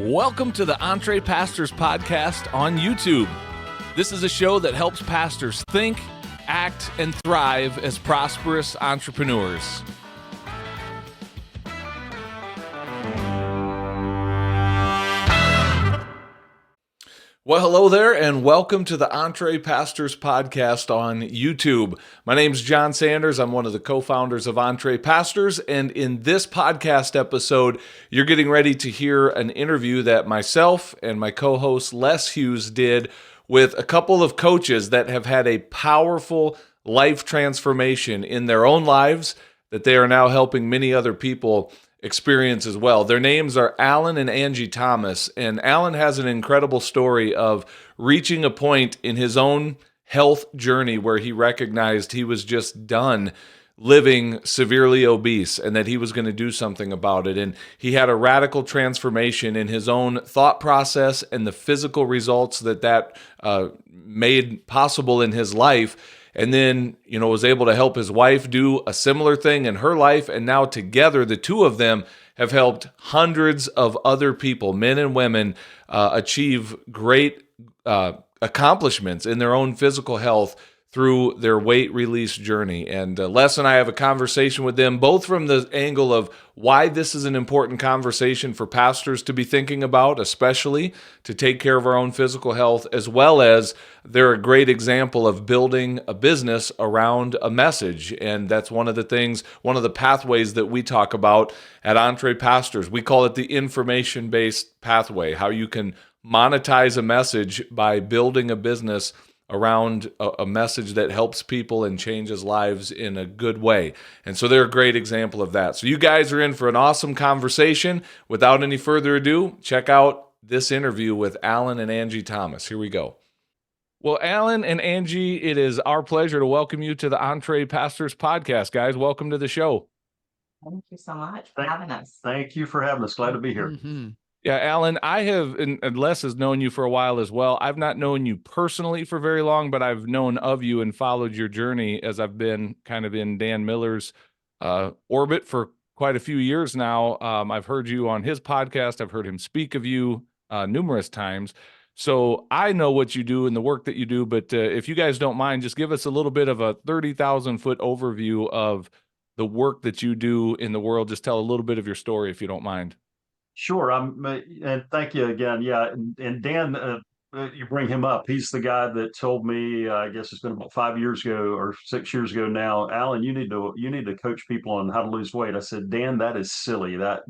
Welcome to the EntrePastors podcast on YouTube. This is a show that helps pastors think, act, and thrive as prosperous entrepreneurs. Well, hello there, and welcome to the EntrePastors podcast on YouTube. My name's Jon Sanders. I'm one of the co-founders of EntrePastors, and in this podcast episode, you're getting ready to hear an interview that myself and my co-host Les Hughes did with a couple of coaches that have had a powerful life transformation in their own lives that they are now helping many other people experience as well. Their names are Alan and Angie Thomas, and Alan has an incredible story of reaching a point in his own health journey where he recognized he was just done living severely obese and that he was going to do something about it. And he had a radical transformation in his own thought process and the physical results that made possible in his life. And then, was able to help his wife do a similar thing in her life. And now together, the two of them have helped hundreds of other people, men and women, achieve great accomplishments in their own physical health through their weight release journey. And Les and I have a conversation with them, both from the angle of why this is an important conversation for pastors to be thinking about, especially to take care of our own physical health, as well as they're a great example of building a business around a message. And that's one of the pathways that we talk about at EntrePastors. We call it the information-based pathway, how you can monetize a message by building a business around a message that helps people and changes lives in a good way. And so they're a great example of that. So you guys are in for an awesome conversation. Without any further ado, check out this interview with Alan and Angie Thomas. Here we go. Well, Alan and Angie, it is our pleasure to welcome you to the EntrePastors podcast. Guys, welcome to the show. Thank you so much for having us. Thank you for having us. Glad to be here. Mm-hmm. Yeah, Alan, I have, and Les has known you for a while as well. I've not known you personally for very long, but I've known of you and followed your journey as I've been kind of in Dan Miller's orbit for quite a few years now. I've heard you on his podcast. I've heard him speak of you numerous times. So I know what you do and the work that you do, but if you guys don't mind, just give us a little bit of a 30,000-foot overview of the work that you do in the world. Just tell a little bit of your story, if you don't mind. Sure. And thank you again. Yeah. And Dan, you bring him up. He's the guy that told me, I guess it's been about 5 years ago or 6 years ago now, Alan, you need to coach people on how to lose weight. I said, Dan, that is silly. That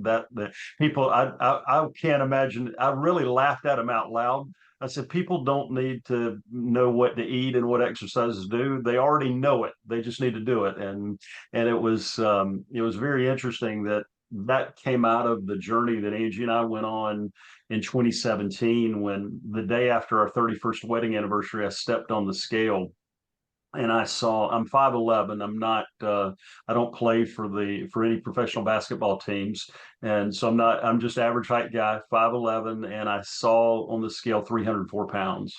people, I can't imagine. I really laughed at him out loud. I said, people don't need to know what to eat and what exercises do. They already know it. They just need to do it. And it was very interesting that came out of the journey that Angie and I went on in 2017, when the day after our 31st wedding anniversary, I stepped on the scale and I'm 5'11". I don't play for any professional basketball teams. And so I'm just average height guy, 5'11", and I saw on the scale 304 pounds.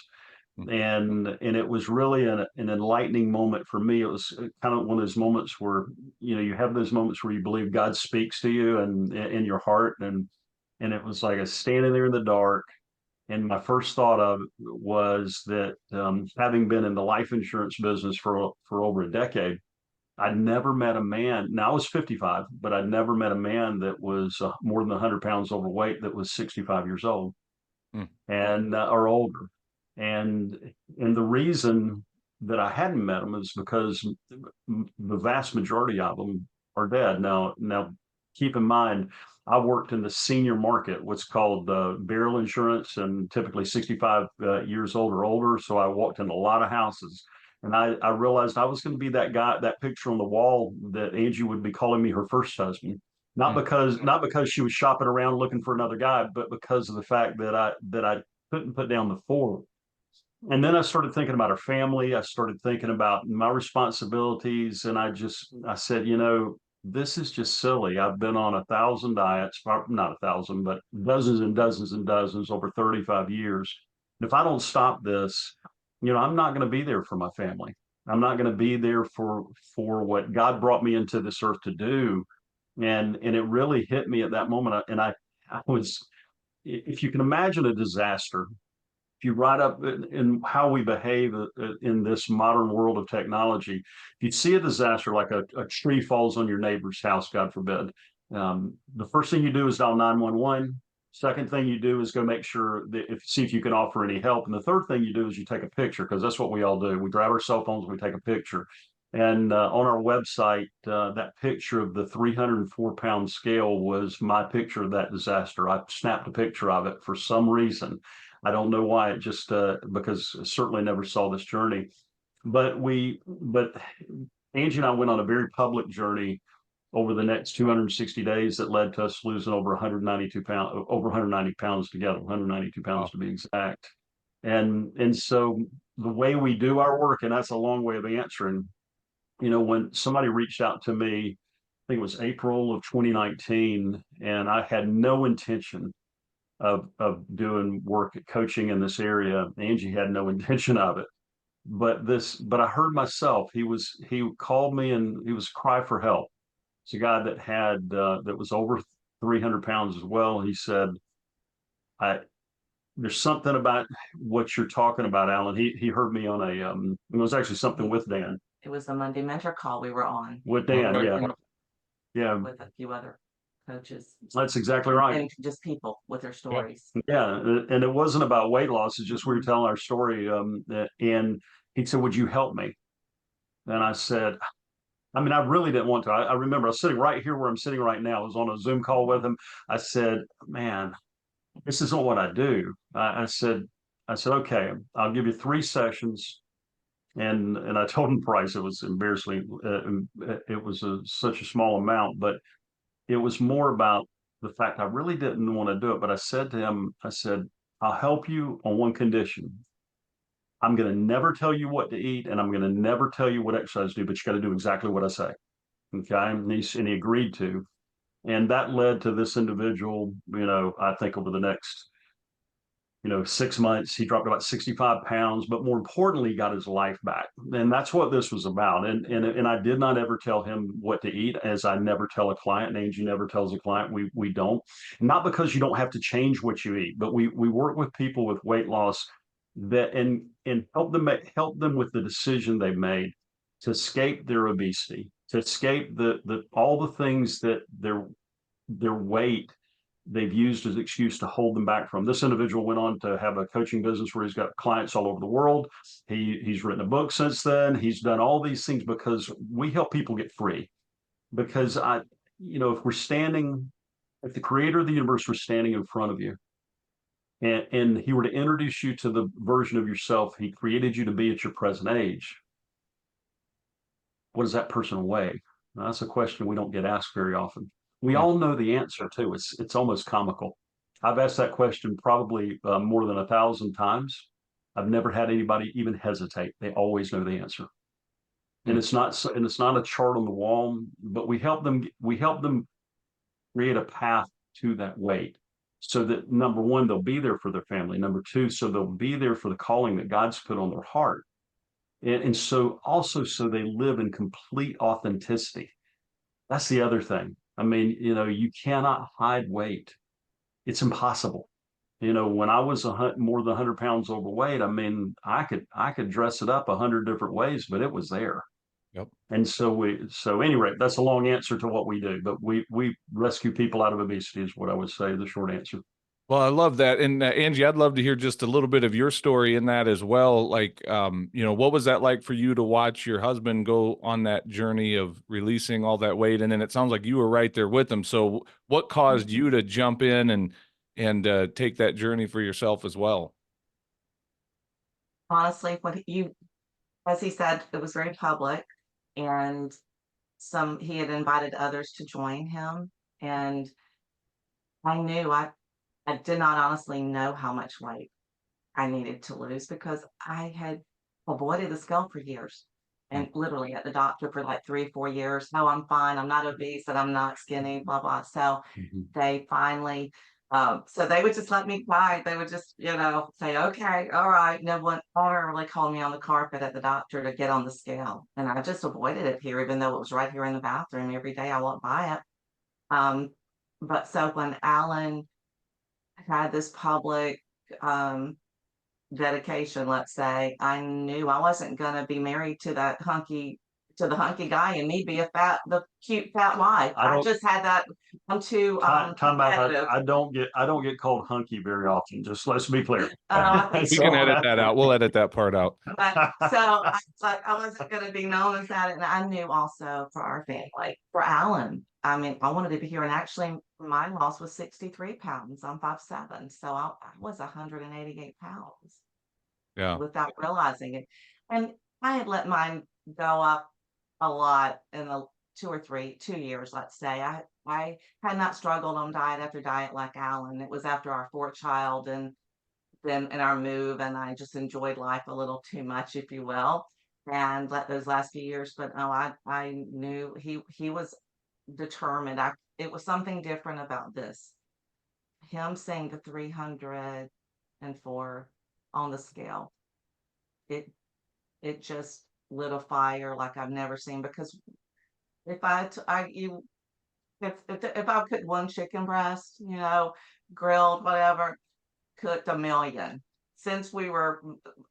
And it was really an enlightening moment for me. It was kind of one of those moments where, you have those moments where you believe God speaks to you and in your heart. And it was like I was standing there in the dark. And my first thought of it was that having been in the life insurance business for over a decade, I'd never met a man. Now I was 55, but I'd never met a man that was more than 100 pounds overweight that was 65 years old and or older. And the reason that I hadn't met them is because the vast majority of them are dead. Now keep in mind, I worked in the senior market, what's called burial insurance, and typically 65 years old or older. So I walked in a lot of houses, and I realized I was going to be that guy, that picture on the wall that Angie would be calling me her first husband. Not because she was shopping around looking for another guy, but because of the fact that I couldn't put down the fork. And then I started thinking about our family. I started thinking about my responsibilities. And I said, this is just silly. I've been on 1,000 diets, not 1,000, but dozens and dozens and dozens over 35 years. And if I don't stop this, I'm not going to be there for my family. I'm not going to be there for what God brought me into this earth to do. And it really hit me at that moment. And I was if you can imagine a disaster, if you write up in how we behave in this modern world of technology, if you see a disaster like a tree falls on your neighbor's house, God forbid, the first thing you do is dial 911. Second thing you do is go make sure that see if you can offer any help. And the third thing you do is you take a picture, because that's what we all do. We grab our cell phones and we take a picture. And on our website, that picture of the 304-pound scale was my picture of that disaster. I snapped a picture of it for some reason. I don't know why. It just because I certainly never saw this journey. But Angie and I went on a very public journey over the next 260 days that led to us losing over 192 pounds, over 190 pounds together, 192 pounds to be exact. And so the way we do our work, and that's a long way of answering, when somebody reached out to me, I think it was April of 2019, and I had no intention of doing work at coaching in this area. Angie had no intention of it. But I heard myself. He called me, and he was cry for help. It's a guy that had that was over 300 pounds as well. He said, there's something about what you're talking about, Alan. He heard me on it was actually something with Dan. It was a Monday mentor call we were on With Dan, Okay. yeah. Yeah, with a few other coaches. that's exactly right. And just people with their stories. Yeah, and it wasn't about weight loss. It's just we were telling our story. And he said, "Would you help me?" And I said, I mean, I really didn't want to. I remember I was sitting right here where I'm sitting right now. I was on a Zoom call with him. I said, "Man, this isn't what I do." I said, "Okay, I'll give you 3 sessions." And I told him the price. It was embarrassing. It was such a small amount, but it was more about the fact I really didn't want to do it. But I said to him, I said, "I'll help you on one condition. I'm going to never tell you what to eat, and I'm going to never tell you what exercise to do, but you got to do exactly what I say." Okay. And he agreed to. And that led to this individual, I think over the next, 6 months, he dropped about 65 pounds, but more importantly, he got his life back. And that's what this was about. And I did not ever tell him what to eat, as I never tell a client. And Angie never tells a client. We don't. Not because you don't have to change what you eat, but we work with people with weight loss that and help them with the decision they've made to escape their obesity, to escape the all the things that their weight they've used as an excuse to hold them back from. This individual went on to have a coaching business where he's got clients all over the world. He's written a book since then. He's done all these things because we help people get free. Because if the creator of the universe was standing in front of you, and he were to introduce you to the version of yourself he created you to be at your present age, what does that person weigh? Now, that's a question we don't get asked very often. We all know the answer too. It's almost comical. I've asked that question probably more than 1,000 times. I've never had anybody even hesitate. They always know the answer. And it's not a chart on the wall, but we help them create a path to that weight, so that number one, they'll be there for their family. Number two, so they'll be there for the calling that God's put on their heart. And so also so they live in complete authenticity. That's the other thing. I mean, you cannot hide weight. It's impossible. When I was more than 100 pounds overweight, I mean, I could dress it up 100 different ways, but it was there. Yep. And so anyway, that's a long answer to what we do, but we rescue people out of obesity is what I would say, the short answer. Well, I love that. And Angie, I'd love to hear just a little bit of your story in that as well. Like, what was that like for you to watch your husband go on that journey of releasing all that weight? And then it sounds like you were right there with him. So what caused you to jump in and take that journey for yourself as well? Honestly, as he said, it was very public, and he had invited others to join him. And I knew I did not honestly know how much weight I needed to lose, because I had avoided the scale for years, and literally at the doctor for like 3-4 years. No, I'm fine. I'm not obese, and I'm not skinny, blah, blah. So they finally, so they would just let me cry. They would just, say, "Okay, all right." No one ever really called me on the carpet at the doctor to get on the scale. And I just avoided it here, even though it was right here in the bathroom. Every day I walked by it. But so when Alan had this public dedication, let's say, I knew I wasn't gonna be married to the hunky guy and me be the cute fat wife. I I don't just had that. I'm too time out. competitive. I don't get called hunky very often. Just let's be clear. I think We So can edit that out. We'll edit that part out. But so I was like, I wasn't gonna be known as that. And I knew also for our family, for Alan, I mean, I wanted to be here. And actually my loss was 63 pounds. I'm 5'7". So I was 188 pounds Yeah. without realizing it. And I had let mine go up a lot in the 2 years, let's say. I had not struggled on diet after diet like Alan. It was after our fourth child and then in our move, and I just enjoyed life a little too much, if you will, and let those last few years. But no, I knew he was determined. It was something different about this. Him saying the 304 on the scale. It it just lit a fire like I've never seen. Because if I t- I you if I could one chicken breast, grilled, whatever, cooked a million since we were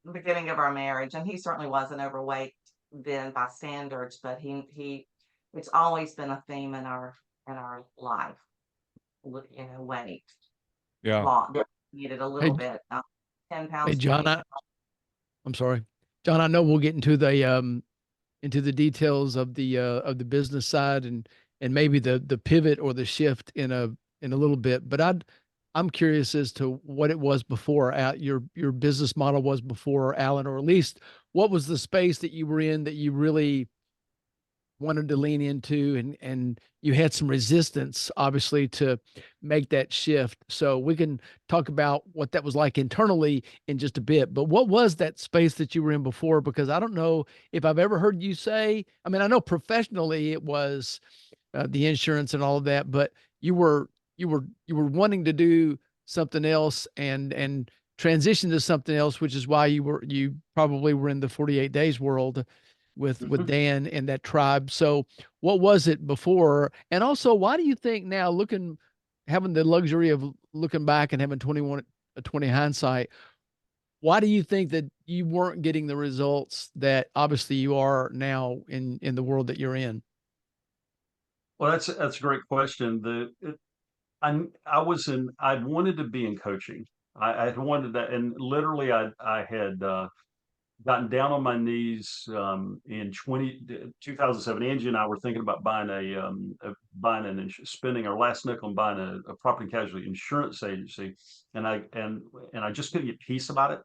the beginning of our marriage. And he certainly wasn't overweight then by standards, but he it's always been a theme in our life. Weight, Yeah. needed a Hey, little bit, 10 hey, pounds, John, 20. I'm sorry. John, I know we'll get into the details of the business side and maybe the pivot or the shift in a little bit, but I'm curious as to what it was before your business model was before Alan, or at least what was the space that you were in that you really wanted to lean into, and you had some resistance obviously to make that shift. So we can talk about what that was like internally in just a bit, but what was that space that you were in before? Because I don't know if I've ever heard you say, I mean, I know professionally it was the insurance and all of that, but you were wanting to do something else and transition to something else, which is why you probably were in the 48 days world with Dan and that tribe. So what was it before? And also, why do you think now, having the luxury of looking back and having 20 hindsight, why do you think that you weren't getting the results that obviously you are now in the world that you're in? Well, that's a great question. I wanted to be in coaching. I had wanted that, and literally I had gotten down on my knees in 2007. Angie and I were thinking about spending our last nickel and buying a property and casualty insurance agency, and I just couldn't get peace about it.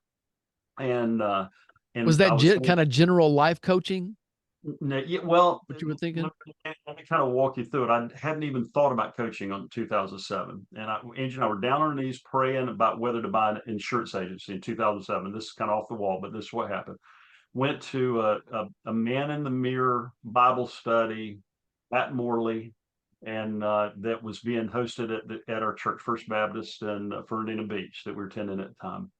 And Was I that was kind of general life coaching, No, yeah, well, what you were thinking? let me kind of walk you through it. I hadn't even thought about coaching on 2007, and Angie and I were down on our knees praying about whether to buy an insurance agency in 2007. This is kind of off the wall, but this is what happened. Went to a Man in the Mirror Bible study at Morley, and that was being hosted at our church, First Baptist in Fernandina Beach, that we were attending at the time.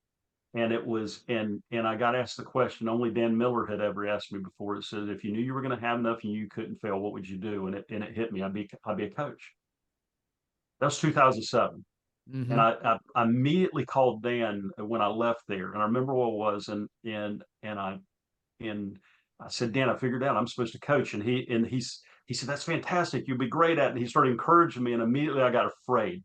And it was, and I got asked the question only Dan Miller had ever asked me before. It said, if you knew you were going to have enough and you couldn't fail, what would you do? And it hit me. I'd be a coach. That was 2007. And Mm-hmm. I immediately called Dan when I left there. And I remember what it was. And I said, Dan, I figured out I'm supposed to coach. And he said, that's fantastic. You'll be great at it. And he started encouraging me. And immediately I got afraid.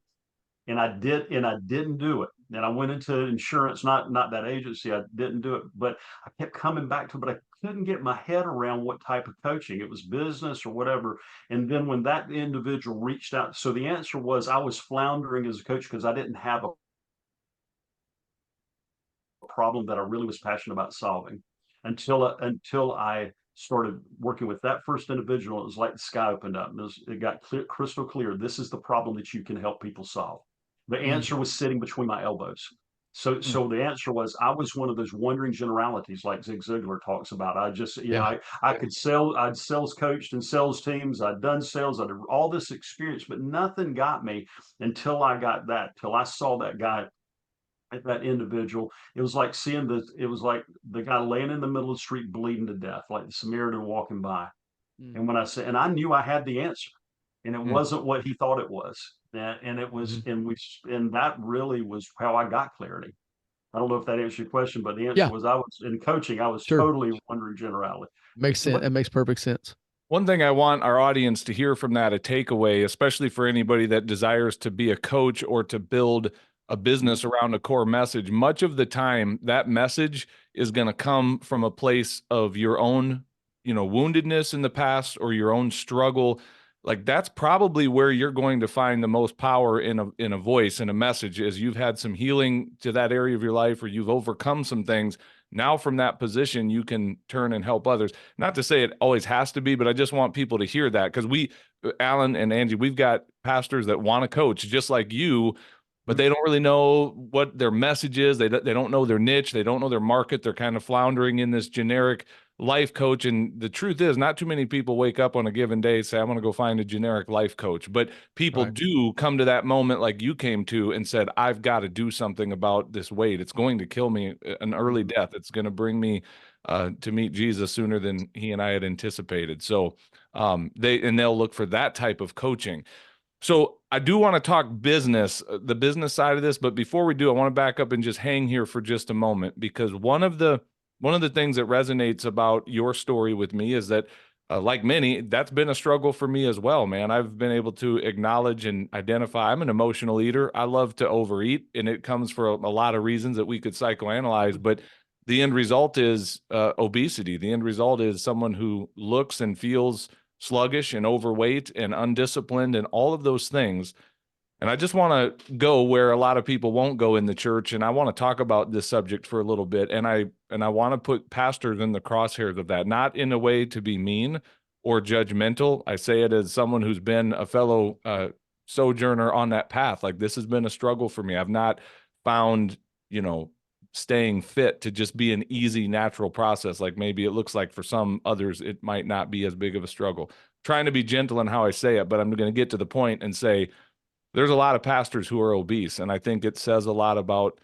And I didn't do it. And I went into insurance, not that agency. I didn't do it, but I kept coming back to it, but I couldn't get my head around what type of coaching. It was business or whatever. And then when that individual reached out, so the answer was I was floundering as a coach because I didn't have a problem that I really was passionate about solving until I started working with that first individual. It was like the sky opened up. It got crystal clear. This is the problem that you can help people solve. The answer was sitting between my elbows. So the answer was I was one of those wandering generalities like Zig Ziglar talks about. I just, Yeah. I could sell, I'd sales coached and sales teams. I'd done sales. I'd all this experience, but nothing got me till I saw that guy, that individual. It was like the guy laying in the middle of the street bleeding to death, like the Samaritan walking by. Mm. And when I said, and I knew I had the answer, and it wasn't what he thought it was. And it was, Mhm. and that really was how I got clarity. I don't know if that answers your question, but the answer Yeah, was I was in coaching. I was sure. totally wondering generality. Makes sense. What That makes perfect sense. One thing I want our audience to hear from that, a takeaway, especially for anybody that desires to be a coach or to build a business around a core message, much of the time that message is going to come from a place of your own, woundedness in the past or your own struggle. Like that's probably where you're going to find the most power in a voice and a message as you've had some healing to that area of your life or you've overcome some things. Now from that position, you can turn and help others. Not to say it always has to be, but I just want people to hear that because Alan and Angie, we've got pastors that want to coach just like you, but they don't really know what their message is. They don't know their niche. They don't know their market. They're kind of floundering in this generic life coach. And the truth is, not too many people wake up on a given day and say, I'm going to go find a generic life coach. But people Right. do come to that moment like you came to and said, I've got to do something about this weight. It's going to kill me an early death. It's going to bring me to meet Jesus sooner than he and I had anticipated. So they'll look for that type of coaching. So I do want to talk business, the business side of this, but before we do, I want to back up and just hang here for just a moment because one of the things that resonates about your story with me is that like many, that's been a struggle for me as well, man. I've been able to acknowledge and identify I'm an emotional eater. I love to overeat, and it comes for a lot of reasons that we could psychoanalyze, but the end result is obesity. The end result is someone who looks and feels sluggish and overweight and undisciplined and all of those things. And I just want to go where a lot of people won't go in the church. And I want to talk about this subject for a little bit. And I want to put pastors in the crosshairs of that, not in a way to be mean or judgmental. I say it as someone who's been a fellow sojourner on that path. Like this has been a struggle for me. I've not found, staying fit to just be an easy, natural process. Like maybe it looks like for some others, it might not be as big of a struggle. Trying to be gentle in how I say it, but I'm going to get to the point and say, there's a lot of pastors who are obese, and I think it says a lot about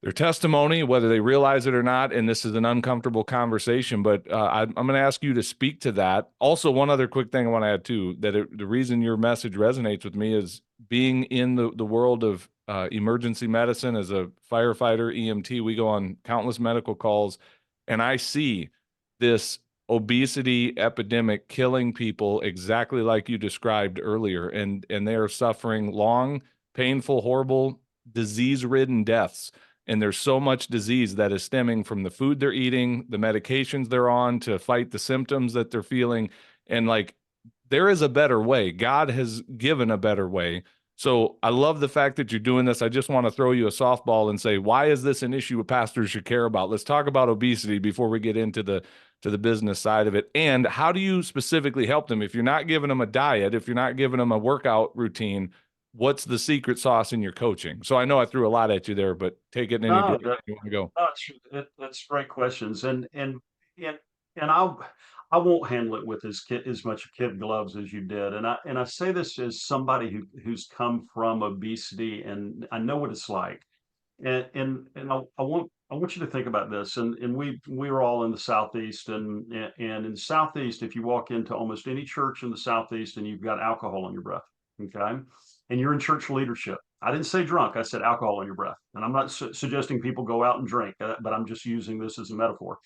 their testimony, whether they realize it or not. And this is an uncomfortable conversation, but I'm going to ask you to speak to that. Also, one other quick thing I want to add too, that the reason your message resonates with me is being in the world of emergency medicine as a firefighter, EMT, we go on countless medical calls, and I see this obesity epidemic killing people exactly like you described earlier, and they are suffering long, painful, horrible, disease-ridden deaths. And there's so much disease that is stemming from the food they're eating, the medications they're on to fight the symptoms that they're feeling. And like, there is a better way. God has given a better way. So I love the fact that you're doing this. I just want to throw you a softball and say, why is this an issue pastors should care about? Let's talk about obesity before we get into the business side of it. And how do you specifically help them? If you're not giving them a diet, if you're not giving them a workout routine, what's the secret sauce in your coaching? So I know I threw a lot at you there, but take it in any No, direction you want to go. no, that's great questions, and and I won't handle it with as much kid gloves as you did, and I say this as somebody who's come from obesity, and I know what it's like, and I want you to think about this, and we were all in the Southeast, and in the Southeast, if you walk into almost any church in the Southeast and you've got alcohol on your breath, okay, and you're in church leadership. I didn't say drunk. I said alcohol on your breath. And I'm not suggesting people go out and drink, but I'm just using this as a metaphor.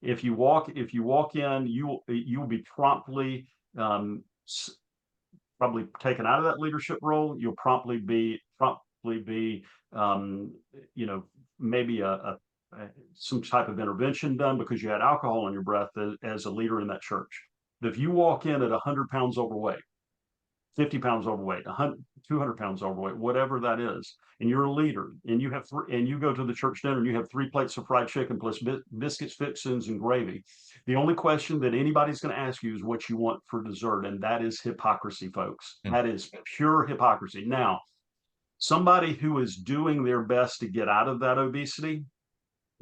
If you walk in, you will be um, probably taken out of that leadership role. You'll promptly be um, you know maybe some type of intervention done because you had alcohol in your breath as a leader in that church. But if you walk in at 100 pounds overweight, 50 pounds overweight, 100, 200 pounds overweight, whatever that is, and you're a leader, and you go to the church dinner and you have 3 plates of fried chicken plus biscuits, fixins, and gravy. The only question that anybody's going to ask you is what you want for dessert, and that is hypocrisy, folks. Mm. That is pure hypocrisy. Now, somebody who is doing their best to get out of that obesity,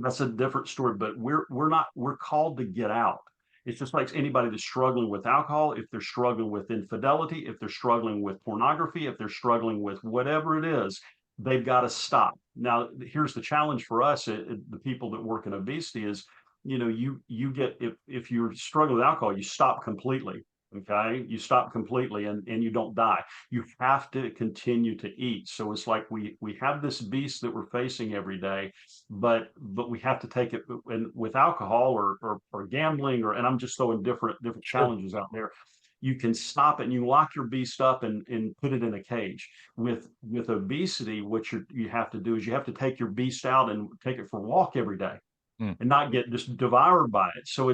that's a different story, but we're called to get out. It's just like anybody that's struggling with alcohol, if they're struggling with infidelity, if they're struggling with pornography, if they're struggling with whatever it is, they've got to stop. Now, here's the challenge for us, the people that work in obesity is, you get, if you're struggling with alcohol, you stop completely. Okay, you stop completely and you don't die. You have to continue to eat. So it's like we have this beast that we're facing every day, but we have to take it and with alcohol or gambling and I'm just throwing different Sure. challenges out there. You can stop it and you lock your beast up and put it in a cage. With obesity, what you have to do is you have to take your beast out and take it for a walk every day Mm. and not get just devoured by it. So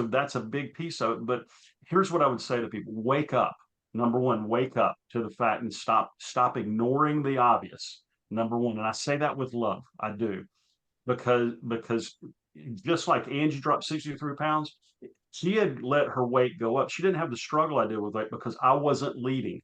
that's a big piece of it. But here's what I would say to people: wake up. Number one, wake up to the fact and stop ignoring the obvious. Number one, and I say that with love. I do because just like Angie dropped 63 pounds, she had let her weight go up. She didn't have the struggle I did with it because I wasn't leading.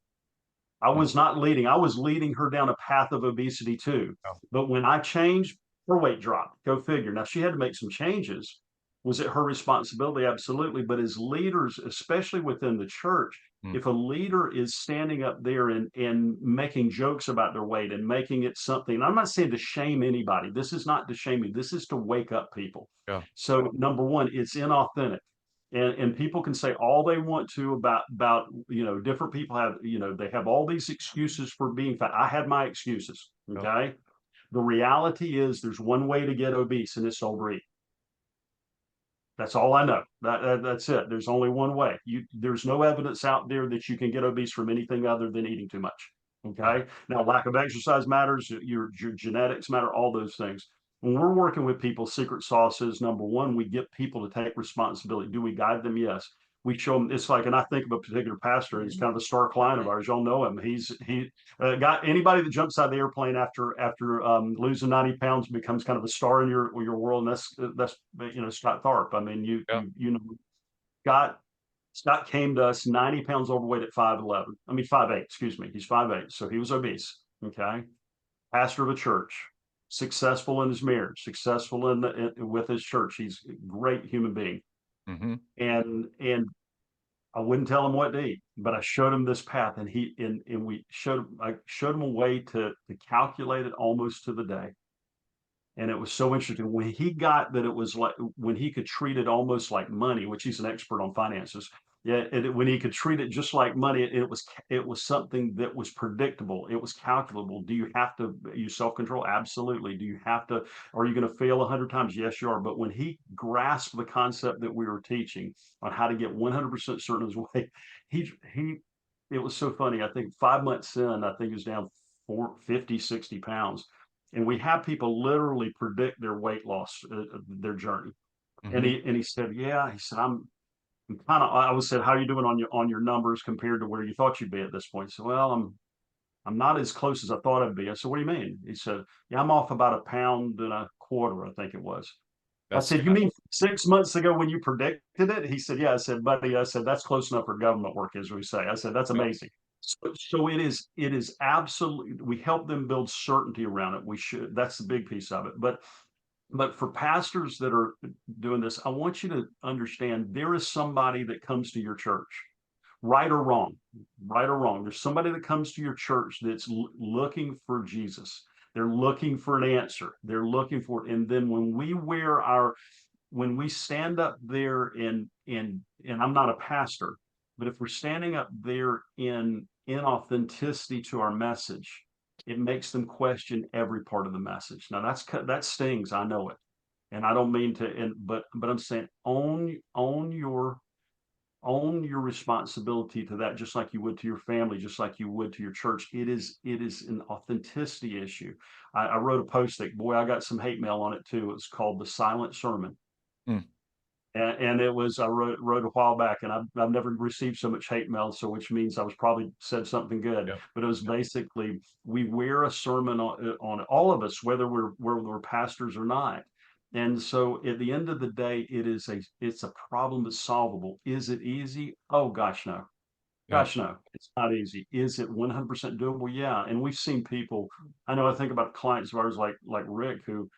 I Mm. was not leading. I was leading her down a path of obesity too. Yeah. But when I changed, her weight dropped. Go figure. Now she had to make some changes. Was it her responsibility? Absolutely. But as leaders, especially within the church, Mm. if a leader is standing up there and making jokes about their weight and making it something, I'm not saying to shame anybody. This is not to shame you. This is to wake up people. Yeah. So number one, it's inauthentic. And people can say all they want to about different people have they have all these excuses for being fat. I had my excuses. Yeah. Okay, the reality is there's one way to get obese, and it's to overeat. That's all I know. That's it. There's only one way. There's no evidence out there that you can get obese from anything other than eating too much. Okay. Now, lack of exercise matters. Your genetics matter. All those things. When we're working with people, secret sauce is number one. We get people to take responsibility. Do we guide them? Yes. We show them. It's like, and I think of a particular pastor. He's kind of a star client of ours. Y'all know him. He got anybody that jumps out of the airplane after losing 90 pounds becomes kind of a star in your world. And that's Scott Tharp. I mean, Yeah. you know Scott came to us 90 pounds overweight at 5'11. I mean 5'8. Excuse me. He's 5'8. So he was obese. Okay, pastor of a church, successful in his marriage, successful with his church. He's a great human being. Mm-hmm. And I wouldn't tell him what to eat, but I showed him this path, and I showed him a way to calculate it almost to the day. And it was so interesting when he got that it was like when he could treat it almost like money, which he's an expert on finances. Yeah, when he could treat it just like money, it was something that was predictable. It was calculable. Do you have to use self-control? Absolutely. Do you have to? Are you going to fail 100 times? Yes, you are. But when he grasped the concept that we were teaching on how to get 100% certain of his weight, he it was so funny. I think 5 months in, I think he was down 50, 60 pounds, and we have people literally predict their weight loss, their journey. Mm-hmm. And he said, yeah, he said, I'm kind of, I was said, how are you doing on your numbers compared to where you thought you'd be at this point? He said, well, I'm not as close as I thought I'd be. I said, what do you mean? He said, yeah, I'm off about 1.25 pounds, I think it was. I That's said, you mean 6 months ago when you predicted it? He said, yeah. I said, buddy, I said, that's close enough for government work, as we say. I said, that's amazing. So it is absolutely, we help them build certainty around it. We should, that's the big piece of it. But for pastors that are doing this, I want you to understand there is somebody that comes to your church, right or wrong, right or wrong. There's somebody that comes to your church that's looking for Jesus. They're looking for an answer. They're looking for it. And then when we stand up there and I'm not a pastor, but if we're standing up there in inauthenticity to our message, it makes them question every part of the message. Now that stings, I know it, and I don't mean to. But I'm saying own your responsibility to that, just like you would to your family, just like you would to your church. It is an authenticity issue. I wrote a post that, boy, I got some hate mail on it too. It's called The Silent Sermon. Mm. And it was I wrote a while back, and I've never received so much hate mail, so which means I was probably said something good. Yeah. But it was basically we wear a sermon on all of us, whether we're pastors or not. And so at the end of the day, it's a problem that's solvable. Is it easy? Oh gosh, no. Yeah. Gosh, no, it's not easy. Is it 100% doable? Yeah. And we've seen people. I think about clients of ours like Rick, who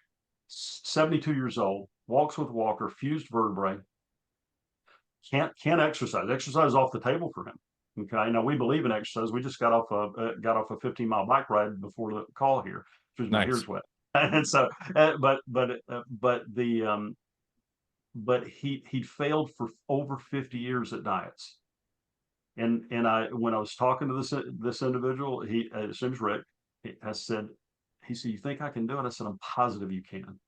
72 years old, walks with walker, fused vertebrae, can't exercise. Exercise is off the table for him. Okay, now we believe in exercise. We just got off a 15-mile bike ride before the call here. Excuse me, my Nice. ears wet. And so, but but he'd failed for over 50 years at diets. And when I was talking to this individual, his name's Rick. I said, he said, "You think I can do it?" I said, "I'm positive you can."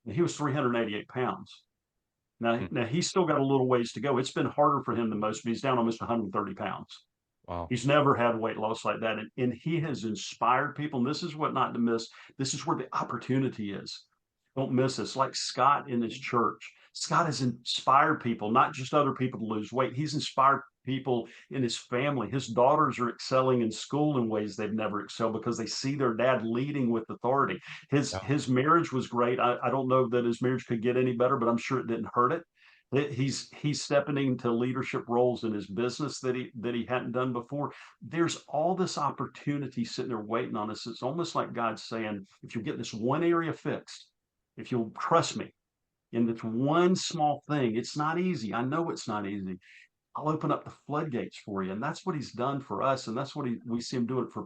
And he was 388 pounds. Hmm. Now he's still got a little ways to go. It's been harder for him than most, but he's down almost 130 pounds. Wow. He's never had weight loss like that. And he has inspired people. And this is what not to miss. This is where the opportunity is. Don't miss this. Like Scott in his church. Scott has inspired people, not just other people to lose weight. He's inspired people in his family. His daughters are excelling in school in ways they've never excelled because they see their dad leading with authority. Yeah. His marriage was great. I don't know that his marriage could get any better, but I'm sure it didn't hurt it. He's stepping into leadership roles in his business that he hadn't done before. There's all this opportunity sitting there waiting on us. It's almost like God's saying, if you get this one area fixed, if you'll trust me in this one small thing, it's not easy. I know it's not easy. I'll open up the floodgates for you. And that's what he's done for us. And that's what we see him doing for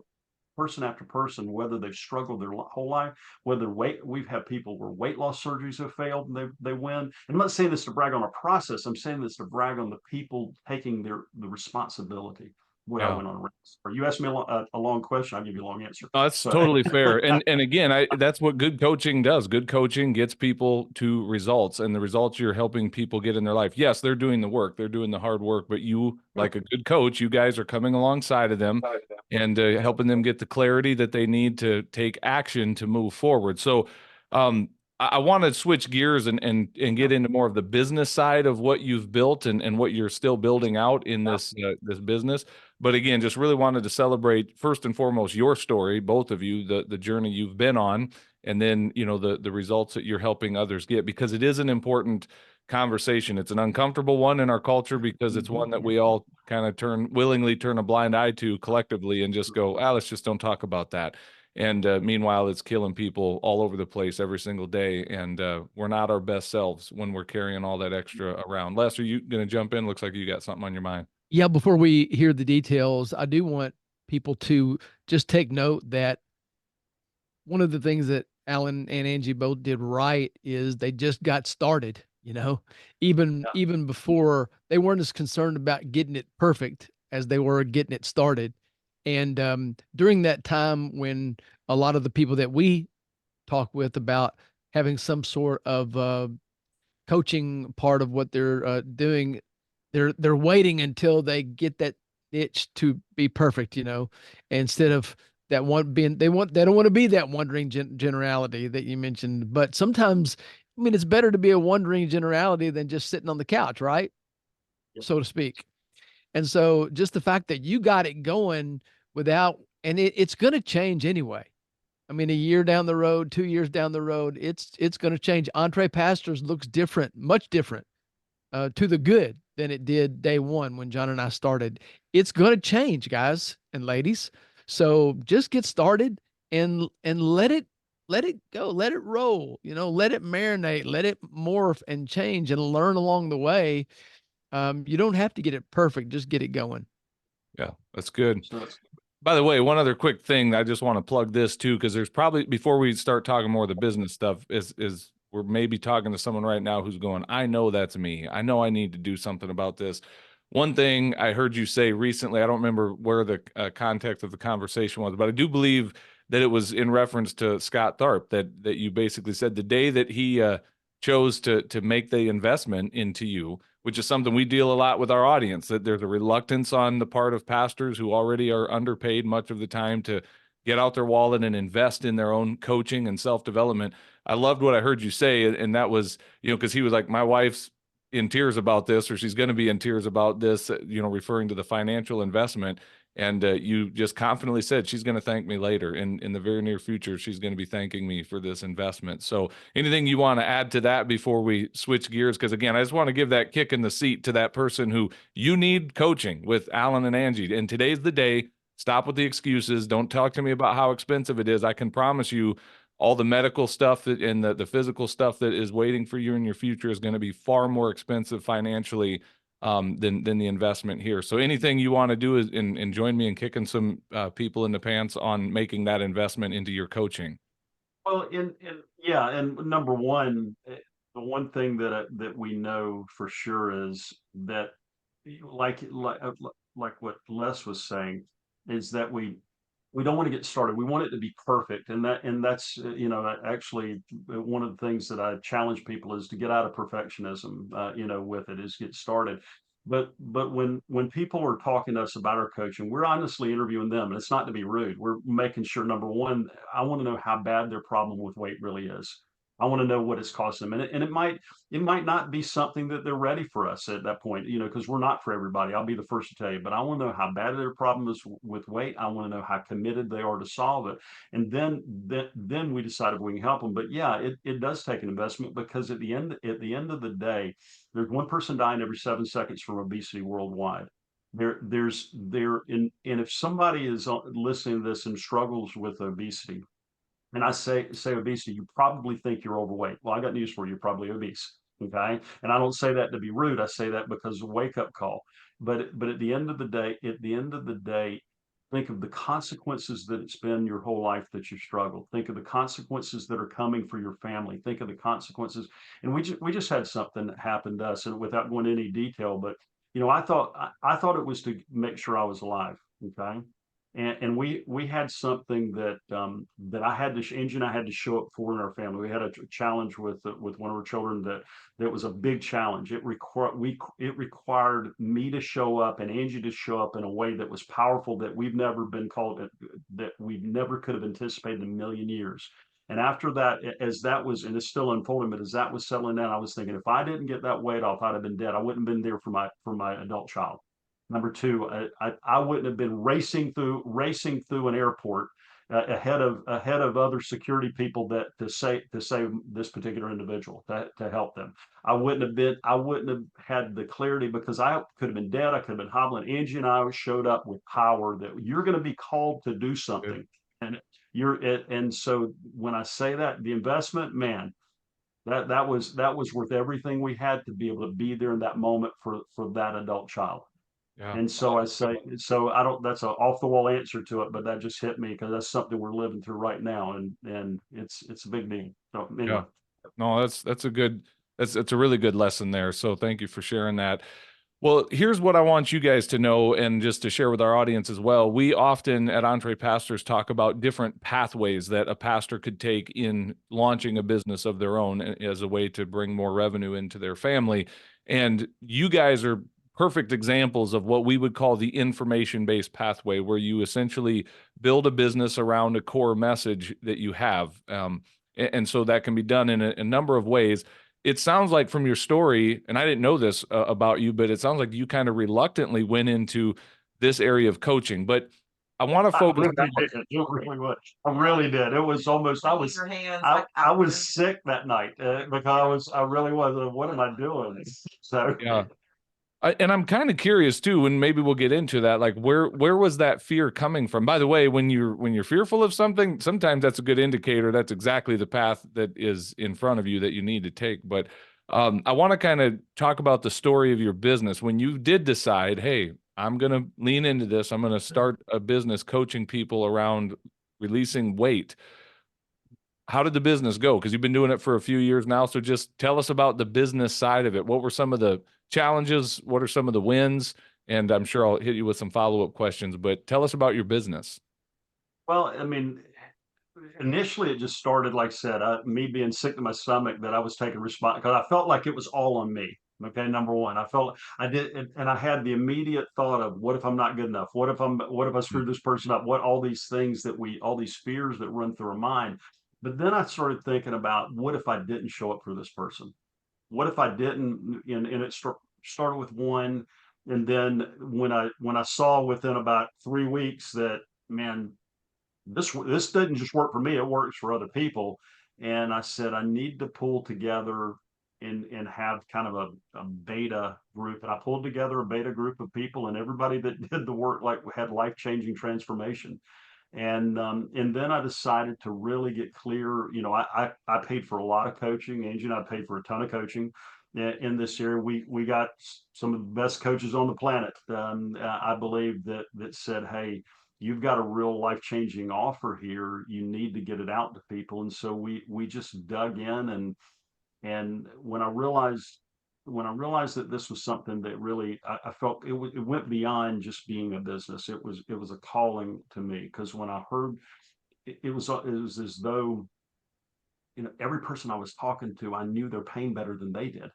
person after person, whether they've struggled their whole life, whether we've had people where weight loss surgeries have failed and they win. And I'm not saying this to brag on a process. I'm saying this to brag on the people taking the responsibility. Boy, I Yeah. went on a rant. Or you asked me a long question, I'll give you a long answer. No, that's totally fair. And again, that's what good coaching does. Good coaching gets people to results, and the results you're helping people get in their life. Yes, they're doing the work, they're doing the hard work, but you, like a good coach, you guys are coming alongside of them and helping them get the clarity that they need to take action to move forward. So, I want to switch gears and get into more of the business side of what you've built and what you're still building out in this business. But again, just really wanted to celebrate first and foremost your story, both of you, the journey you've been on, and then the results that you're helping others get, because it is an important conversation. It's an uncomfortable one in our culture because it's one that we all kind of willingly turn a blind eye to collectively and just go, let's just don't talk about that. And meanwhile, it's killing people all over the place every single day, and we're not our best selves when we're carrying all that extra around. Les, are you going to jump in? Looks like you got something on your mind. Yeah, before we hear the details, I do want people to just take note that one of the things that Alan and Angie both did right is they just got started, even before. They weren't as concerned about getting it perfect as they were getting it started. And during that time when a lot of the people that we talk with about having some sort of coaching part of what they're doing, they're waiting until they get that itch to be perfect, instead of that one being they don't want to be that wandering generality that you mentioned. But sometimes, I mean, it's better to be a wandering generality than just sitting on the couch, right? Yep. So to speak. And so just the fact that you got it going and it's going to change anyway. I mean, a year down the road, 2 years down the road, it's going to change. EntrePastors looks different, much different, to the good than it did day one when John and I started. It's going to change, guys and ladies. So just get started and let it go, let it roll, let it marinate, let it morph and change and learn along the way. You don't have to get it perfect. Just get it going. Yeah, that's good. So By the way, one other quick thing, I just want to plug this too, because there's probably, before we start talking more of the business stuff, is we're maybe talking to someone right now who's going, I know that's me. I know I need to do something about this. One thing I heard you say recently, I don't remember where the context of the conversation was, but I do believe that it was in reference to Scott Tharp, that you basically said the day that he chose to make the investment into you, which is something we deal a lot with our audience, that there's a reluctance on the part of pastors who already are underpaid much of the time to get out their wallet and invest in their own coaching and self-development. I loved what I heard you say, and that was, because he was like, my wife's in tears about this, or she's going to be in tears about this, referring to the financial investment. And you just confidently said she's going to thank me later. In the very near future, she's going to be thanking me for this investment. So anything you want to add to that before we switch gears? Because again, I just want to give that kick in the seat to that person who you need coaching with Alan and Angie. And today's the day. Stop with the excuses. Don't talk to me about how expensive it is. I can promise you all the medical stuff and the physical stuff that is waiting for you in your future is going to be far more expensive financially than the investment here. So anything you want to do is and join me in kicking some people in the pants on making that investment into your coaching. Well, and number one, the one thing that we know for sure is that, like what Les was saying, is that we don't want to get started. We want it to be perfect, and that's actually one of the things that I challenge people is to get out of perfectionism. With it is get started. But when people are talking to us about our coaching, we're honestly interviewing them, and it's not to be rude. We're making sure, number one, I want to know how bad their problem with weight really is. I want to know what it's costing them, and it might not be something that they're ready for us at that point, because we're not for everybody. I'll be the first to tell you, but I want to know how bad their problem is with weight. I want to know how committed they are to solve it, and then we decide if we can help them. But yeah, it does take an investment, because at the end of the day, there's one person dying every 7 seconds from obesity worldwide. And if somebody is listening to this and struggles with obesity, and I say obesity, you probably think you're overweight. Well, I got news for you. You're probably obese. Okay. And I don't say that to be rude. I say that because of a wake up call. But at the end of the day, think of the consequences that it's been your whole life that you struggled. Think of the consequences that are coming for your family. Think of the consequences. And we just had something that happened to us, and without going into any detail, but I thought it was to make sure I was alive. Okay. And we had something that Angie and I had to show up for in our family. We had a challenge with one of our children that was a big challenge. It required me to show up and Angie to show up in a way that was powerful, that we've never been called, that we never could have anticipated in a million years. And after that, as that was, and it's still unfolding, but as that was settling down, I was thinking, if I didn't get that weight off, I'd have been dead. I wouldn't have been there for my adult child. Number two, I wouldn't have been racing through an airport ahead of other security people that to save this particular individual, to help them. I wouldn't have had the clarity, because I could have been dead. I could have been hobbling. Angie and I showed up with power that you're going to be called to do Good. something, and so when I say that, the investment, man, that was worth everything we had to be able to be there in that moment for that adult child. Yeah. And so I say, so I don't, that's an off the wall answer to it, but that just hit me because that's something we're living through right now. And it's a big deal. So anyway. Yeah. No, that's a really good lesson there. So thank you for sharing that. Well, here's what I want you guys to know, and just to share with our audience as well. We often at EntrePastors talk about different pathways that a pastor could take in launching a business of their own as a way to bring more revenue into their family. And you guys are perfect examples of what we would call the information-based pathway, where you essentially build a business around a core message that you have. And so that can be done in a number of ways. It sounds like from your story, and I didn't know this about you, but it sounds like you kind of reluctantly went into this area of coaching. But I want to I focus. really did. It really was. I really did. It was almost, Raise your hands. I was sick that night because I really was. What am I doing? So Yeah. And I'm kind of curious too, and maybe we'll get into that. Like, where was that fear coming from? By the way, when you're fearful of something, sometimes that's a good indicator. That's exactly the path that is in front of you that you need to take. But I want to kind of talk about the story of your business. When you did decide, hey, I'm going to lean into this, I'm going to start a business coaching people around releasing weight. How did the business go? Because you've been doing it for a few years now. So just tell us about the business side of it. What were some of the challenges? What are some of the wins? And I'm sure I'll hit you with some follow-up questions, but tell us about your business. well, I mean, initially it just started, like I said, me being sick to my stomach, that I was taking response because I felt like it was all on me. Okay, number one, I felt I did, and I had the immediate thought of, what if I'm not good enough? What if I screw this person up? All these things all these fears that run through our mind. But then I started thinking about, what if I didn't show up for this person? What if I didn't? And it started with one, and then when I saw within about 3 weeks that, man, this didn't just work for me, it works for other people. And I said, I need to pull together and have kind of a beta group. And I pulled together a beta group of people, and everybody that did the work like had life-changing transformation. And then I decided to really get clear. I paid for a lot of coaching. Angie and I paid for a ton of coaching in this area. We got some of the best coaches on the planet. I believe that said, hey, you've got a real life-changing offer here. You need to get it out to people. And so we just dug in, And when I realized that this was something that really I felt it went beyond just being a business. It was a calling to me, because when I heard it was as though, every person I was talking to, I knew their pain better than they did.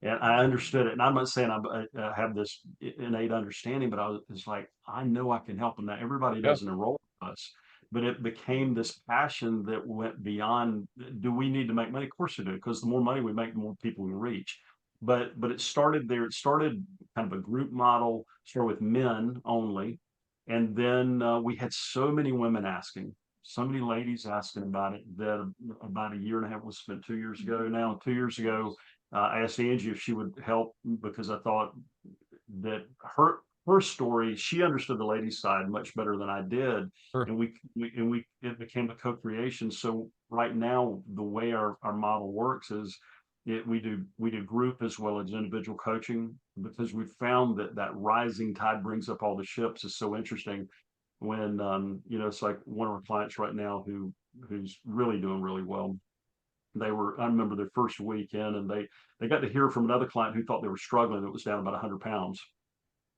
And I understood it. And I'm not saying I have this innate understanding, but it's like, I know I can help them. Now, everybody Yeah. doesn't enroll with us, but it became this passion that went beyond, do we need to make money? Of course we do, because the more money we make, the more people we reach. But it started there. It started kind of a group model, started with men only. And then we had so many women asking, so many ladies asking about it, that about a year and a half, was spent 2 years ago now. 2 years ago, I asked Angie if she would help, because I thought that her story, she understood the ladies' side much better than I did, Sure. and we it became a co-creation. So right now, the way our model works is, we do group as well as individual coaching, because we found that rising tide brings up all the ships is so interesting. When it's like one of our clients right now who's really doing really well. I remember their first weekend, and they got to hear from another client who thought they were struggling, that was down about 100 pounds.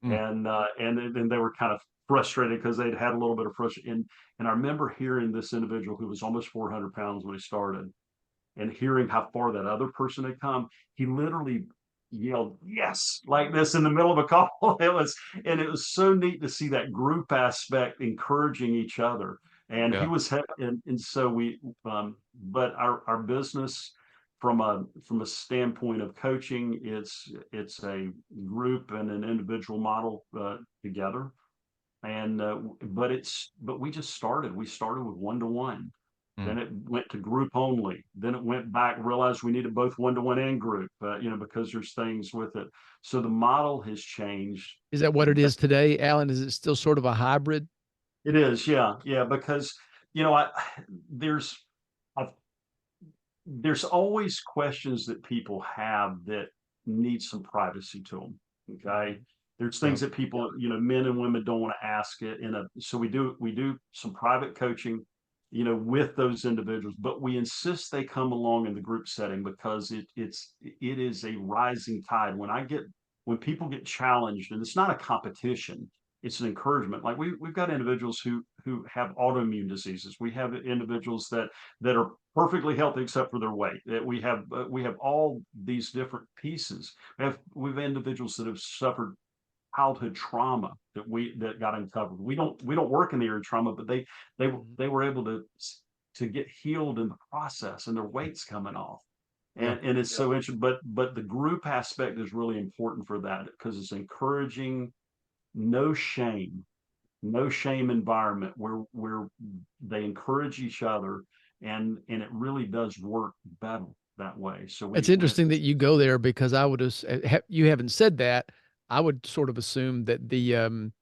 Mm. And they were kind of frustrated, because they'd had a little bit of frustration. And I remember hearing this individual who was almost 400 pounds when he started, and hearing how far that other person had come. He literally yelled yes like this in the middle of a call. It was so neat to see that group aspect, encouraging each other. And he Yeah. was and so we but our business, from a standpoint of coaching, it's a group and an individual model together. And but we started with one-to-one. Mm. Then it went to group only. Then it went back, realized we needed both one-to-one and group, because there's things with it. So the model has changed. Is that what it is today, Alan? Is it still sort of a hybrid? It is, yeah, yeah, because I there's I've, there's always questions that people have that need some privacy to them. Okay. There's Yeah. things that people, men and women, don't want to ask it so we do some private coaching, with those individuals, but we insist they come along in the group setting, because it is a rising tide. When people get challenged, and it's not a competition, it's an encouragement. Like we've got individuals who have autoimmune diseases. We have individuals that are perfectly healthy except for their weight. That we have all these different pieces. We have individuals that have suffered childhood trauma that got uncovered. We don't work in the area of trauma, but they they were able to get healed in the process, and their weight's coming off. Yeah. And it's so interesting. But the group aspect is really important for that, because it's encouraging, no shame, no shame environment where they encourage each other, and it really does work better that way. So It's we interesting that you go there, because I would you haven't said that. I would sort of assume that the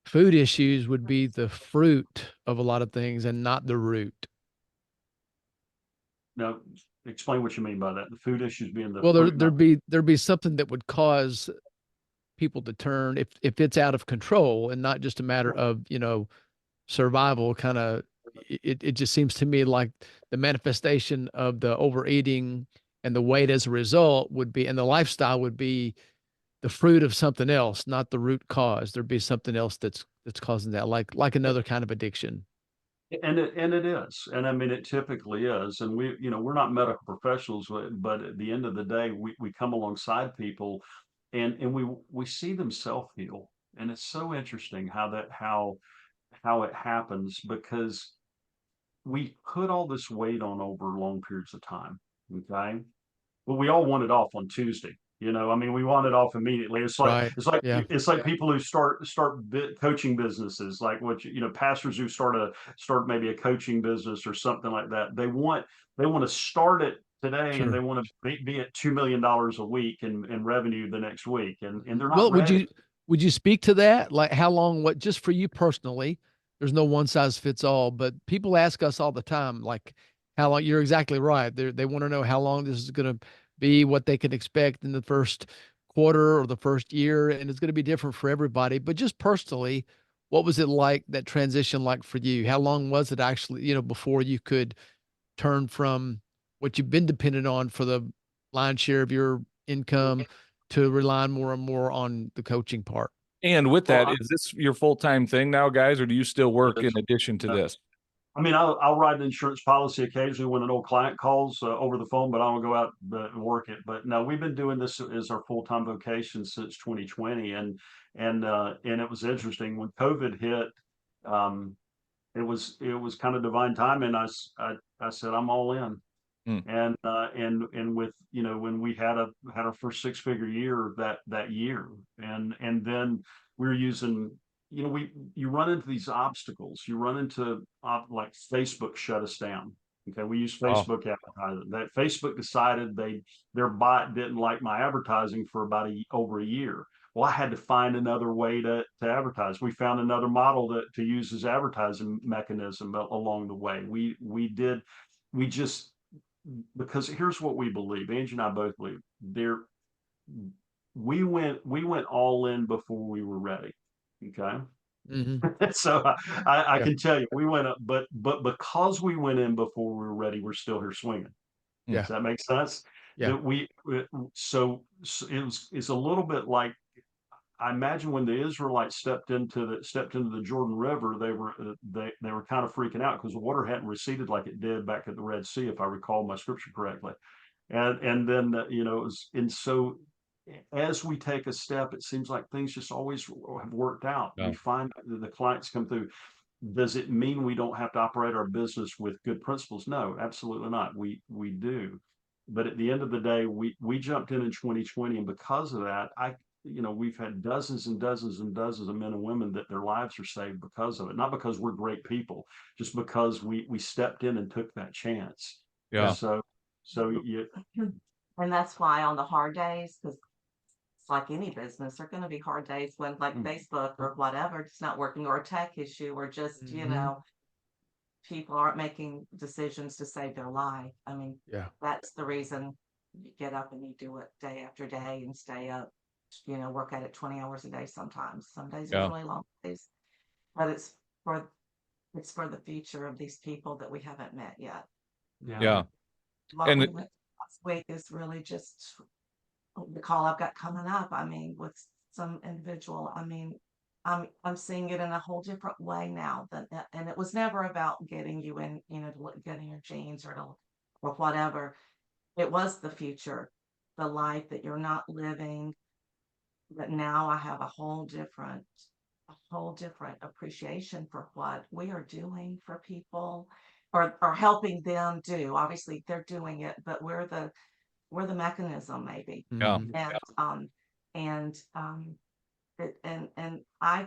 food issues would be the fruit of a lot of things and not the root. now explain what you mean by that. The food issues being the Well, fruit, not there'd be something that would cause people to turn if it's out of control and not just a matter of, survival kind of. It just seems to me like the manifestation of the overeating and the weight as a result would be, and the lifestyle would be the fruit of something else, not the root cause. There'd be something else that's causing that, like another kind of addiction. and it is, and I mean, it typically is. And we're not medical professionals, but at the end of the day, we come alongside people, and we see them self heal. And it's so interesting how it happens, because we put all this weight on over long periods of time. Okay. But we all want it off on Tuesday. I mean, we want it off immediately. It's like Right. it's like Yeah. it's like people who start coaching businesses, like pastors who start maybe a coaching business or something like that. They want to start it today, and they Sure. want to be at $2 million a week in revenue the next week, and they're not Well, ready. would you speak to that? Like how long, what, just for you personally, there's no one size fits all, but people ask us all the time, like how long. You're exactly right. They want to know how long this is going to be, what they can expect in the first quarter or the first year. And it's going to be different for everybody, but just personally, what was it like, that transition like for you? How long was it actually, before you could turn from what you've been dependent on for the lion's share of your income to relying more and more on the coaching part. And with Well, that, is this your full-time thing now, guys, or do you still work in addition to this? I mean, I'll write an insurance policy occasionally when an old client calls over the phone, but I don't go out and work it. But no, we've been doing this as our full-time vocation since 2020, and it was interesting when COVID hit. Um, it was kind of divine timing. I said I'm all in, Hmm. and with when we had our first six-figure year that year, and then we were using you run into these obstacles. You run into like Facebook shut us down. Okay, we use Wow. Facebook advertising. That Facebook decided their bot didn't like my advertising for about over a year. Well, I had to find another way to advertise. We found another model to use as advertising mechanism along the way. We just because here's what we believe. Angie and I both believe there. We went all in before we were ready. Okay. Mm-hmm. So I Yeah. can tell you we went up, but because we went in before we were ready, we're still here swinging. Yeah. Does that make sense? Yeah. That so it's a little bit like I imagine when the Israelites stepped into the Jordan River, they were kind of freaking out because the water hadn't receded like it did back at the Red Sea, if I recall my scripture correctly. And then it was, and so as we take a step, it seems like things just always have worked out. Yeah. We find the clients come through. Does it mean we don't have to operate our business with good principles? No, absolutely not. We do. But at the end of the day, we jumped in 2020, and because of that, we've had dozens and dozens and dozens of men and women that their lives are saved because of it. Not because we're great people, just because we stepped in and took that chance. Yeah. So you. And that's why on the hard days, because it's like any business, there are going to be hard days when like Facebook or whatever, it's not working, or a tech issue, or just, people aren't making decisions to save their life. I mean, Yeah. that's the reason you get up and you do it day after day and stay up, work at it 20 hours a day sometimes. Some days Yeah. are really long days. But it's for the future of these people that we haven't met yet. Yeah. What And we went last week is really just the call I've got coming up. I mean, with some individual, I mean, I'm seeing it in a whole different way now and it was never about getting you in, getting your genes or whatever. It was the future, the life that you're not living. But now I have a whole different appreciation for what we are doing for people or helping them do. Obviously they're doing it, but we're the mechanism maybe. yeah. And I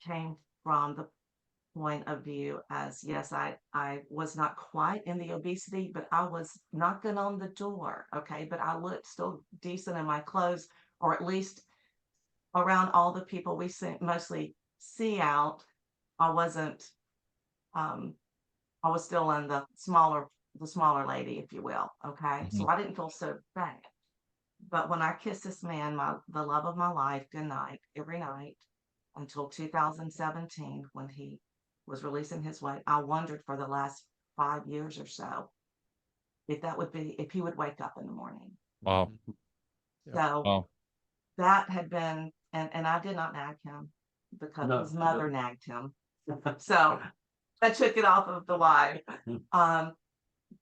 came from the point of view as, yes, I was not quite in the obesity, but I was knocking on the door. Okay. But I looked still decent in my clothes, or at least around all the people we mostly see out. I wasn't, I was still in the smaller lady, if you will. Okay. So I didn't feel so bad. But when I kissed this man, the love of my life, goodnight, every night until 2017, when he was releasing his weight, I wondered for the last 5 years or so if he would wake up in the morning. Wow. So Wow. that had been, and I did not nag him because his mother nagged him. So I took it off of the wife.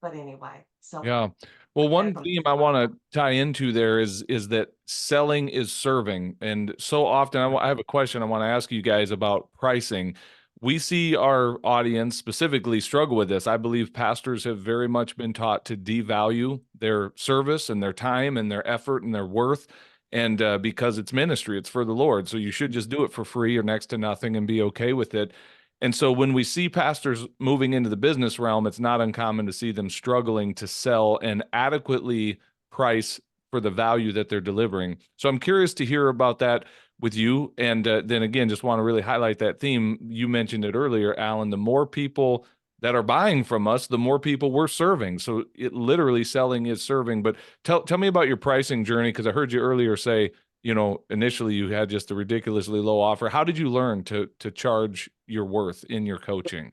But anyway, so Yeah. Well, one theme I want to tie into there is that selling is serving. And so often I have a question I want to ask you guys about pricing. We see our audience specifically struggle with this. I believe pastors have very much been taught to devalue their service and their time and their effort and their worth. And because it's ministry, it's for the Lord. So you should just do it for free or next to nothing and be okay with it. And so when we see pastors moving into the business realm, it's not uncommon to see them struggling to sell and adequately price for the value that they're delivering. So I'm curious to hear about that with you. And then again, just want to really highlight that theme. You mentioned it earlier, Alan, the more people that are buying from us, the more people we're serving. So it literally selling is serving. But tell me about your pricing journey, because I heard you earlier say, initially you had just a ridiculously low offer. How did you learn to charge your worth in your coaching?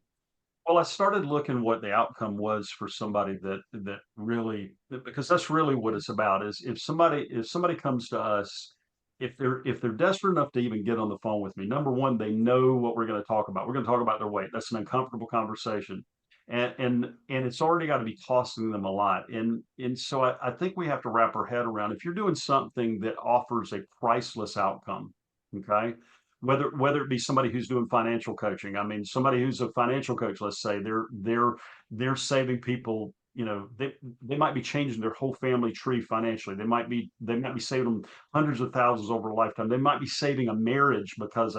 Well, I started looking what the outcome was for somebody that really, because that's really what it's about. Is if somebody comes to us, if they're desperate enough to even get on the phone with me, number one, they know what we're going to talk about. We're going to talk about their weight. That's an uncomfortable conversation, and it's already got to be costing them a lot. And so I think we have to wrap our head around, if you're doing something that offers a priceless outcome, okay, whether it be somebody who's doing financial coaching. I mean, somebody who's a financial coach, let's say, they're saving people. They might be changing their whole family tree financially. They might be saving them hundreds of thousands over a lifetime. They might be saving a marriage because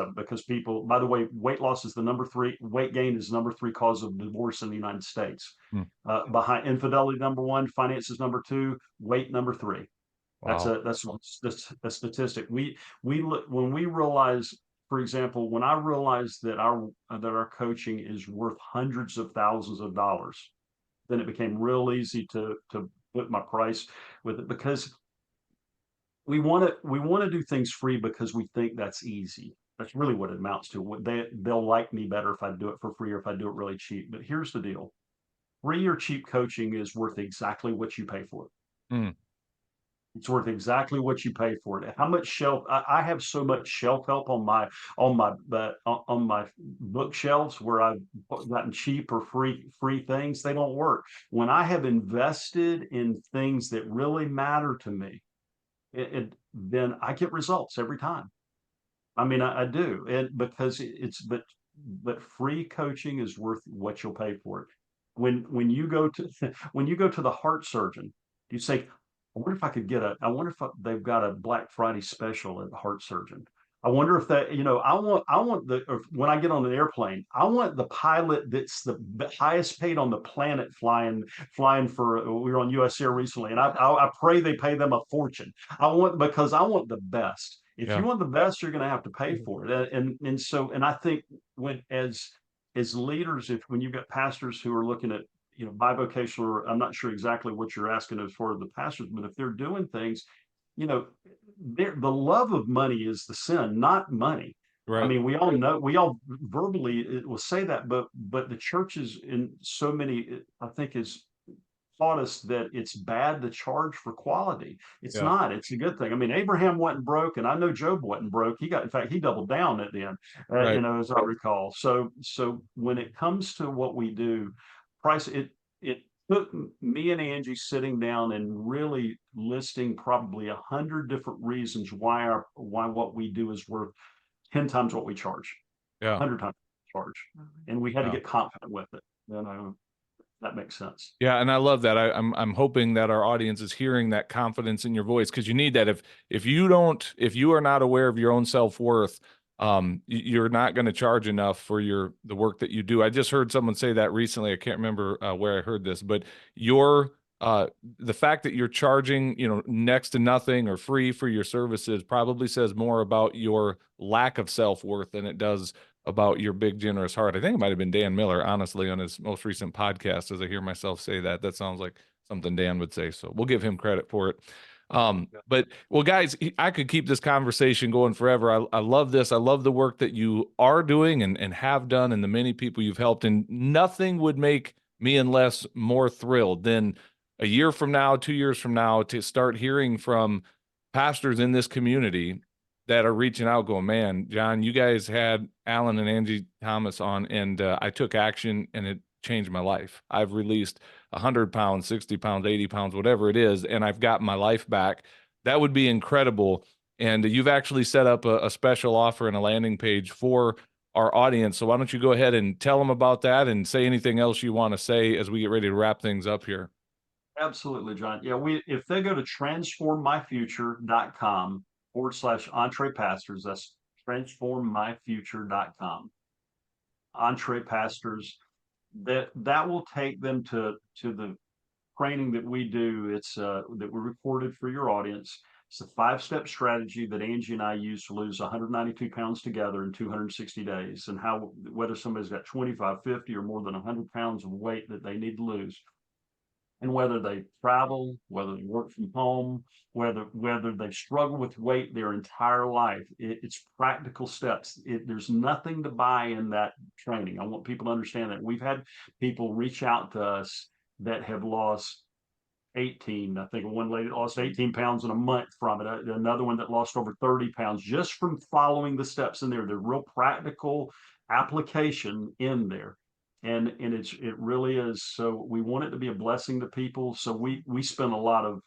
people. By the way, weight loss is the number three. Weight gain is number three cause of divorce in the United States. Hmm. Behind infidelity, number one. Finances, number two. Weight, number three. Wow. That's a statistic. When we realize, for example, when I realized that our coaching is worth hundreds of thousands of dollars, then it became real easy to put my price with it, because we want to do things free because we think that's easy. That's really what it amounts to. They'll like me better if I do it for free or if I do it really cheap. But here's the deal: free or cheap coaching is worth exactly what you pay for it. Hmm. It's worth exactly what you pay for it. How much shelf? I have so much shelf help on my bookshelves where I've gotten cheap or free things. They don't work. When I have invested in things that really matter to me, then I get results every time. I mean, I do, and because but free coaching is worth what you'll pay for it. When you go to when you go to the heart surgeon, you say, I wonder if they've got a Black Friday special at the heart surgeon. I wonder if that, I want or when I get on an airplane, I want the pilot that's the highest paid on the planet flying for, we were on US Air recently, and I pray they pay them a fortune. Because I want the best. If Yeah. you want the best, you're going to have to pay for it. And I think as leaders, when you've got pastors who are looking at, bivocational, or I'm not sure exactly what you're asking as far as the pastors, but if they're doing things, you know, the love of money is the sin, not money. I Right. mean, we all verbally will say that, but the churches in so many, I think, is taught us that it's bad to charge for quality. It's Yeah. not. It's a good thing. I mean, Abraham wasn't broke, and I know Job wasn't broke. In fact, he doubled down at the end, Right. as I recall. So when it comes to what we do, it took me and Angie sitting down and really listing probably 100 different reasons why what we do is worth 10 times what we charge, Yeah. 100 times what we charge, and we had to Yeah. get confident with it. That makes sense. Yeah, and I love that. I'm hoping that our audience is hearing that confidence in your voice, because you need that. If you are not aware of your own self-worth, you're not going to charge enough for the work that you do. I just heard someone say that recently. I can't remember where I heard this, but the fact that you're charging, next to nothing or free for your services probably says more about your lack of self-worth than it does about your big, generous heart. I think it might have been Dan Miller, honestly, on his most recent podcast, as I hear myself say that. That sounds like something Dan would say. So we'll give him credit for it. But well, guys, I could keep this conversation going forever. I love this. I love the work that you are doing and have done, and the many people you've helped. And nothing would make me and Les more thrilled than a year from now, 2 years from now, to start hearing from pastors in this community that are reaching out going, man, Jon, you guys had Alan and Angie Thomas on, and I took action and it changed my life. I've released 100 pounds, 60 pounds, 80 pounds, whatever it is, and I've got my life back. That would be incredible. And you've actually set up a special offer and a landing page for our audience. So why don't you go ahead and tell them about that and say anything else you want to say as we get ready to wrap things up here. Absolutely, Jon. Yeah, if they go to transformmyfuture.com/EntrePastors, that's transformmyfuture.com. EntrePastors, that will take them to the training that we do. It's that we recorded for your audience. It's a 5-step strategy that Angie and I use to lose 192 pounds together in 260 days, and whether somebody's got 25, 50, or more than 100 pounds of weight that they need to lose. And whether they travel, whether they work from home, whether they struggle with weight their entire life, it's practical steps. There's nothing to buy in that training. I want people to understand that. We've had people reach out to us that have lost 18. I think one lady lost 18 pounds in a month from it. Another one that lost over 30 pounds just from following the steps in there. They're real practical application in there. And it really is. So we want it to be a blessing to people. So we spend a lot of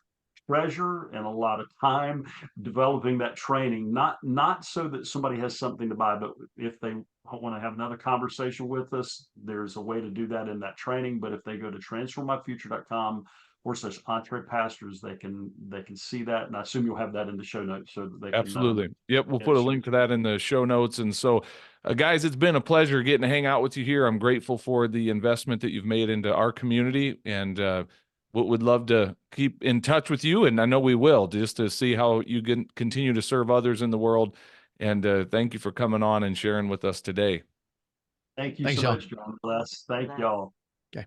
treasure and a lot of time developing that training, not so that somebody has something to buy, but if they want to have another conversation with us, there's a way to do that in that training. But if they go to transformmyfuture.com/EntrePastors, they can see that, and I assume you'll have that in the show notes so that they Absolutely. can Yep, we'll put a link to that in the show notes. And so, guys, it's been a pleasure getting to hang out with you here. I'm grateful for the investment that you've made into our community, and would love to keep in touch with you, and I know we will, just to see how you can continue to serve others in the world. And thank you for coming on and sharing with us today. Thank you Thanks, so y'all. much, John. Bless. Thank y'all. Okay.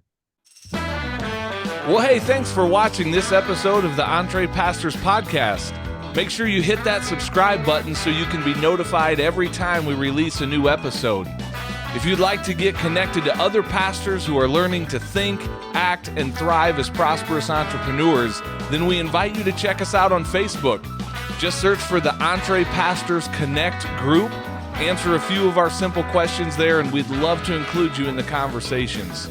Well, hey, thanks for watching this episode of the EntrePastors podcast. Make sure you hit that subscribe button so you can be notified every time we release a new episode. If you'd like to get connected to other pastors who are learning to think, act, and thrive as prosperous entrepreneurs, then we invite you to check us out on Facebook. Just search for the EntrePastors Connect group, answer a few of our simple questions there, and we'd love to include you in the conversations.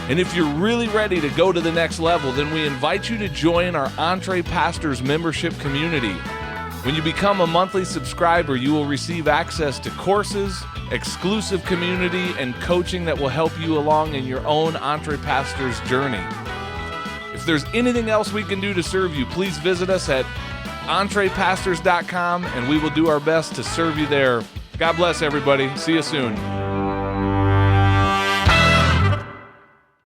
And if you're really ready to go to the next level, then we invite you to join our EntrePastors membership community. When you become a monthly subscriber, you will receive access to courses, exclusive community, and coaching that will help you along in your own EntrePastors journey. If there's anything else we can do to serve you, please visit us at EntrePastors.com, and we will do our best to serve you there. God bless everybody. See you soon.